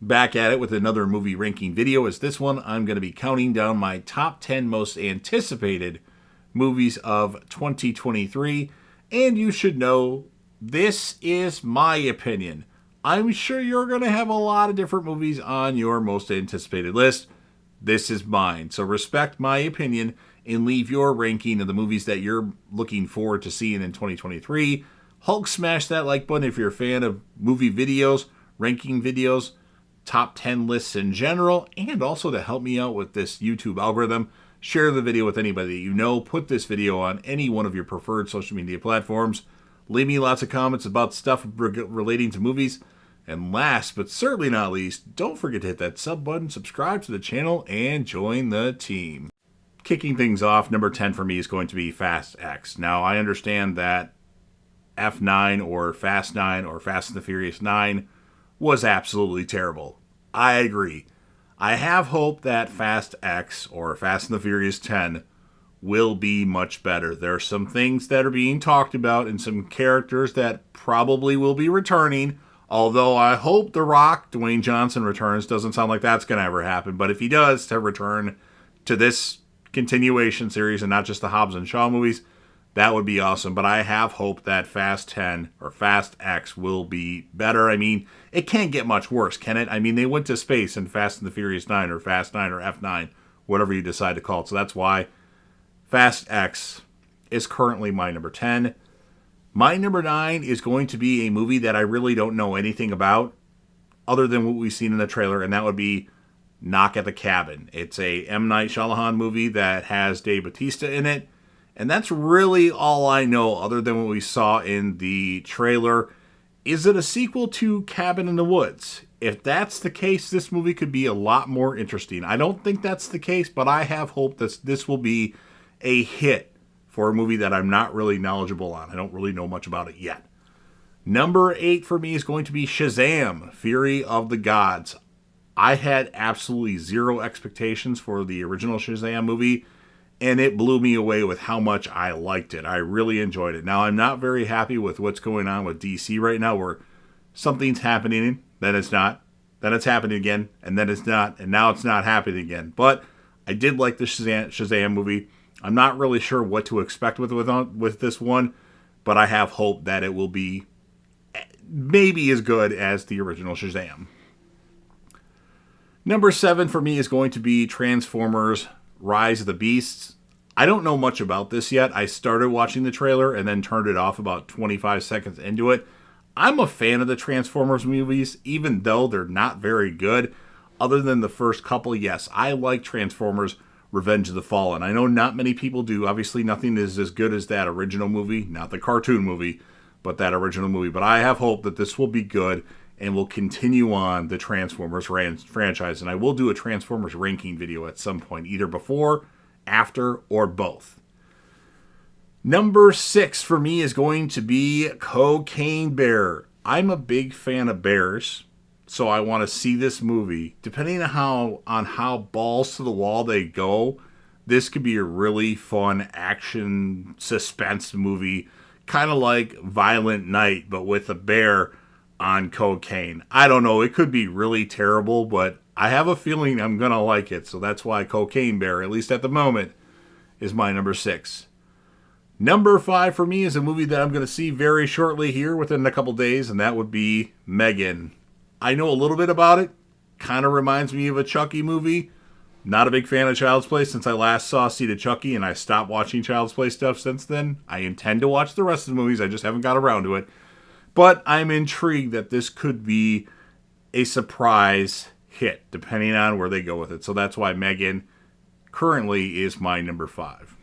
Back at it with another movie ranking video. As this one, I'm going to be counting down my top 10 most anticipated movies of 2023. And you should know, this is my opinion. I'm sure you're going to have a lot of different movies on your most anticipated list. This is mine. So respect my opinion and leave your ranking of the movies that you're looking forward to seeing in 2023. Hulk smash that like button if you're a fan of movie videos, ranking videos, top 10 lists in general, and also to help me out with this YouTube algorithm. Share the video with anybody that you know. Put this video on any one of your preferred social media platforms. Leave me lots of comments about stuff relating to movies. And last but certainly not least, don't forget to hit that sub button, subscribe to the channel, and join the team. Kicking things off, number 10 for me is going to be Fast X. Now, I understand that F9 or Fast 9 or Fast and the Furious 9 was absolutely terrible. I agree. I have hope that Fast X or Fast and the Furious 10 will be much better. There are some things that are being talked about and some characters that probably will be returning. Although I hope The Rock, Dwayne Johnson, returns. Doesn't sound like that's going to ever happen. But if he does to return to this continuation series and not just the Hobbs and Shaw movies, that would be awesome. But I have hope that Fast 10 or Fast X will be better. I mean, it can't get much worse, can it? I mean, they went to space in Fast and the Furious 9 or Fast 9 or F9, whatever you decide to call it. So that's why Fast X is currently my number 10. My number 9 is going to be a movie that I really don't know anything about other than what we've seen in the trailer, and that would be Knock at the Cabin. It's a M. Night Shyamalan movie that has Dave Bautista in it, and that's really all I know other than what we saw in the trailer. Is it a sequel to Cabin in the Woods? If that's the case, this movie could be a lot more interesting. I don't think that's the case, but I have hope that this will be a hit for a movie that I'm not really knowledgeable on. I don't really know much about it yet. Number 8 for me is going to be Shazam! Fury of the Gods. I had absolutely zero expectations for the original Shazam movie, and it blew me away with how much I liked it. I really enjoyed it. Now, I'm not very happy with what's going on with DC right now, where something's happening, then it's not, then it's happening again, and then it's not, and now it's not happening again. But I did like the Shazam movie. I'm not really sure what to expect with this one, but I have hope that it will be maybe as good as the original Shazam. Number 7 for me is going to be Transformers Rise of the Beasts. I don't know much about this yet. I started watching the trailer and then turned it off about 25 seconds into it. I'm a fan of the Transformers movies, even though they're not very good. Other than the first couple, yes, I like Transformers Revenge of the Fallen. I know not many people do. Obviously, nothing is as good as that original movie, not the cartoon movie, but that original movie. But I have hope that this will be good and will continue on the Transformers franchise. And I will do a Transformers ranking video at some point, either before, after, or both. Number 6 for me is going to be Cocaine Bear. I'm a big fan of bears, so I want to see this movie. Depending on how balls to the wall they go, this could be a really fun action suspense movie, kind of like Violent Night, but with a bear on cocaine. I don't know, it could be really terrible, but I have a feeling I'm going to like it, so that's why Cocaine Bear, at least at the moment, is my number 6. Number 5 for me is a movie that I'm going to see very shortly here within a couple days, and that would be Megan. I know a little bit about it. Kind of reminds me of a Chucky movie. Not a big fan of Child's Play since I last saw Seed of Chucky, and I stopped watching Child's Play stuff since then. I intend to watch the rest of the movies. I just haven't got around to it. But I'm intrigued that this could be a surprise hit, depending on where they go with it. So that's why Megan currently is my number 5.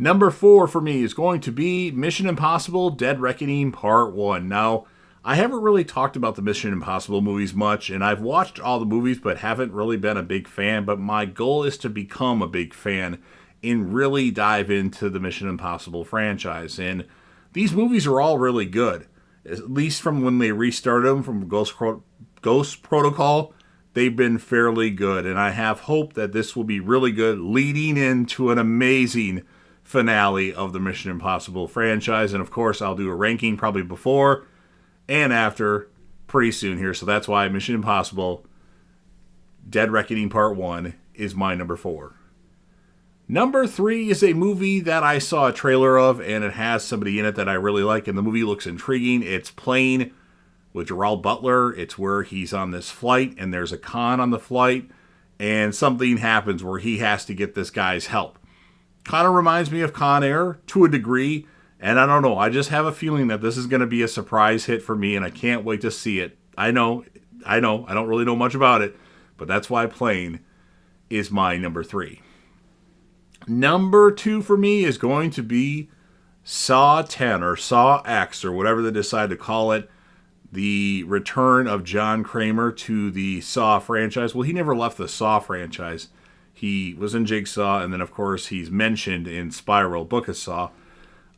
Number 4 for me is going to be Mission Impossible Dead Reckoning Part 1. Now, I haven't really talked about the Mission Impossible movies much, and I've watched all the movies but haven't really been a big fan, but my goal is to become a big fan and really dive into the Mission Impossible franchise. And these movies are all really good, at least from when they restarted them from Ghost Protocol. They've been fairly good, and I have hope that this will be really good, leading into an amazing finale of the Mission Impossible franchise. And of course, I'll do a ranking probably before and after pretty soon here. So that's why Mission Impossible Dead Reckoning Part 1 is my number 4. Number 3 is a movie that I saw a trailer of, and it has somebody in it that I really like, and the movie looks intriguing. It's Plane with Gerard Butler. It's where he's on this flight, and there's a con on the flight, and something happens where he has to get this guy's help. Kind of reminds me of Con Air to a degree, and I don't know. I just have a feeling that this is going to be a surprise hit for me, and I can't wait to see it. I know. I don't really know much about it, but that's why Plane is my number 3. Number 2 for me is going to be Saw 10 or Saw X or whatever they decide to call it. The return of John Kramer to the Saw franchise. Well, he never left the Saw franchise. He was in Jigsaw, and then, of course, he's mentioned in Spiral, Book of Saw.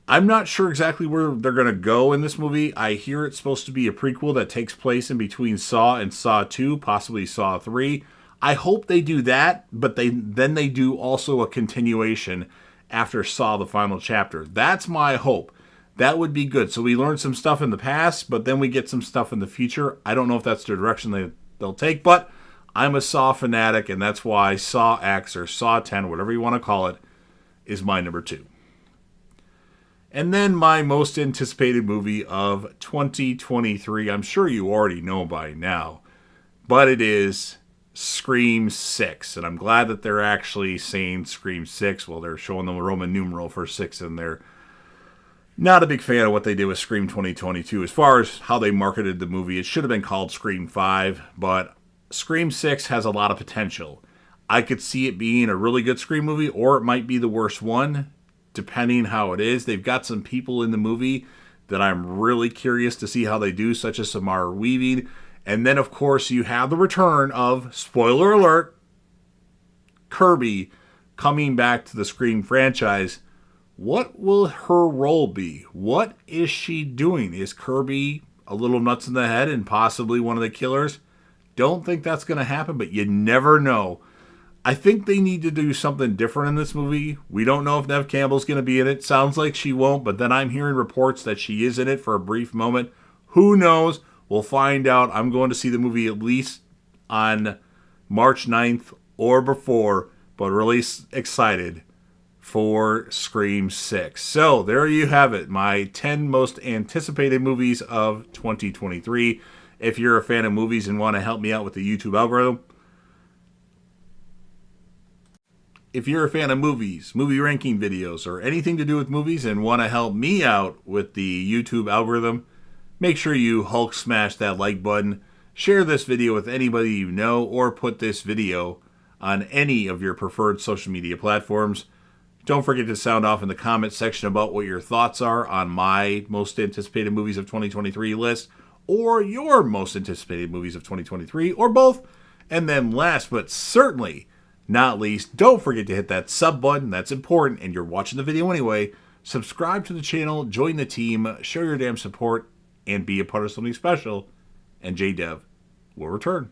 I'm not sure exactly where they're going to go in this movie. I hear it's supposed to be a prequel that takes place in between Saw and Saw 2, possibly Saw 3. I hope they do that, but then they do also a continuation after Saw the final chapter. That's my hope. That would be good. So we learned some stuff in the past, but then we get some stuff in the future. I don't know if that's the direction they'll take, but I'm a Saw fanatic, and that's why Saw X or Saw 10, whatever you want to call it, is my number 2. And then my most anticipated movie of 2023, I'm sure you already know by now, but it is Scream 6. And I'm glad that they're actually saying Scream 6. Well, they're showing the Roman numeral for 6 in there. Not a big fan of what they did with Scream 2022. As far as how they marketed the movie, it should have been called Scream 5, but Scream 6 has a lot of potential. I could see it being a really good Scream movie, or it might be the worst one, depending how it is. They've got some people in the movie that I'm really curious to see how they do, such as Samara Weaving. And then, of course, you have the return of, spoiler alert, Kirby coming back to the Scream franchise. What will her role be? What is she doing? Is Kirby a little nuts in the head and possibly one of the killers? Don't think that's going to happen, but you never know. I think they need to do something different in this movie. We don't know if Neve Campbell's going to be in it. Sounds like she won't, but then I'm hearing reports that she is in it for a brief moment. Who knows? We'll find out. I'm going to see the movie at least on March 9th or before, but really excited for Scream 6. So there you have it, my 10 most anticipated movies of 2023. If you're a fan of movies and want to help me out with the YouTube algorithm, if you're a fan of movies, movie ranking videos, or anything to do with movies and want to help me out with the YouTube algorithm, make sure you Hulk smash that like button, share this video with anybody you know, or put this video on any of your preferred social media platforms. Don't forget to sound off in the comments section about what your thoughts are on my most anticipated movies of 2023 list, or your most anticipated movies of 2023, or both. And then last but certainly not least, don't forget to hit that sub button. That's important, and you're watching the video anyway. Subscribe to the channel, join the team, show your damn support, and be a part of something special. And JDev will return.